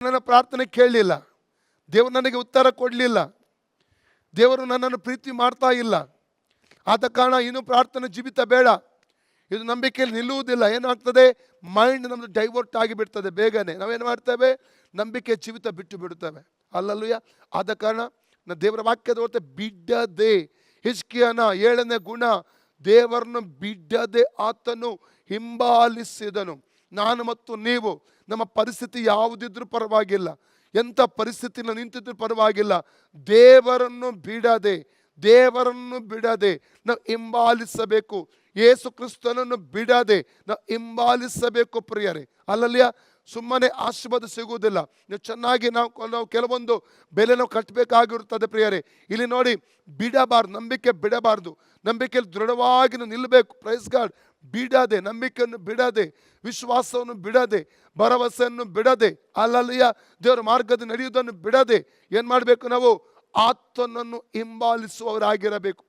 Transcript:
ನನ್ನ ಪ್ರಾರ್ಥನೆ ಕೇಳಲಿಲ್ಲ, ದೇವರು ನನಗೆ ಉತ್ತರ ಕೊಡಲಿಲ್ಲ, ದೇವರು ನನ್ನನ್ನು ಪ್ರೀತಿ ಮಾಡ್ತಾ ಇಲ್ಲ, ಆದ ಕಾರಣ ಇನ್ನು ಪ್ರಾರ್ಥನೆ ಜೀವಿತ ಬೇಡ, ಇದು ನಂಬಿಕೆಯಲ್ಲಿ ನಿಲ್ಲುವುದಿಲ್ಲ. ಏನಾಗ್ತದೆ, ಮೈಂಡ್ ನಮ್ಮದು ಡೈವರ್ಟ್ ಆಗಿಬಿಡ್ತದೆ. ಬೇಗನೆ ನಾವೇನು ಮಾಡ್ತೇವೆ, ನಂಬಿಕೆ ಜೀವಿತ ಬಿಟ್ಟು ಬಿಡುತ್ತೇವೆ. ಅಲ್ಲಲ್ಲೂಯ. ಆದ ಕಾರಣ ದೇವರ ವಾಕ್ಯದ ಹೊರತು ಬಿಡದೆ, ಹಿಜ್ಕೀಯನ 7ನೇ ಗುಣ, ದೇವರನ್ನು ಬಿಡದೆ ಆತನು ಹಿಂಬಾಲಿಸಿದನು. ನಾನು ಮತ್ತು ನೀವು, ನಮ್ಮ ಪರಿಸ್ಥಿತಿ ಯಾವುದಿದ್ರೂ ಪರವಾಗಿಲ್ಲ, ಎಂಥ ಪರಿಸ್ಥಿತಿನ ನಿಂತಿದ್ರೂ ಪರವಾಗಿಲ್ಲ, ದೇವರನ್ನು ಬಿಡದೆ ನಾವು ಹಿಂಬಾಲಿಸಬೇಕು. ಯೇಸು ಕ್ರಿಸ್ತನನ್ನು ಬಿಡದೆ ನಾವು ಹಿಂಬಾಲಿಸಬೇಕು ಪ್ರಿಯರೇ. ಅಲ್ಲಲ್ಲಿಯ ಸುಮ್ಮನೆ ಆಶೀರ್ವಾದ ಸಿಗುವುದಿಲ್ಲ. ನೀವು ಚೆನ್ನಾಗಿ ನಾವು ಕೆಲವೊಂದು ಬೆಲೆ ನಾವು ಕಟ್ಟಬೇಕಾಗಿರುತ್ತದೆ ಪ್ರಿಯರೇ. ಇಲ್ಲಿ ನೋಡಿ, ಬಿಡಬಾರ್ದು, ನಂಬಿಕೆ ಬಿಡಬಾರ್ದು, ನಂಬಿಕೆಯಲ್ಲಿ ದೃಢವಾಗಿ ನಿಲ್ಲಬೇಕು. Praise God. ಬಿಡದೆ, ನಂಬಿಕೆಯನ್ನು ಬಿಡದೆ, ವಿಶ್ವಾಸವನ್ನು ಬಿಡದೆ, ಭರವಸೆಯನ್ನು ಬಿಡದೆ, ಅಲ್ಲಲ್ಲಿಯ ದೇವರ ಮಾರ್ಗದ ನಡೆಯುವುದನ್ನು ಬಿಡದೆ ಏನು ಮಾಡಬೇಕು, ನಾವು ಆತನನ್ನು ಹಿಂಬಾಲಿಸುವವರಾಗಿರಬೇಕು.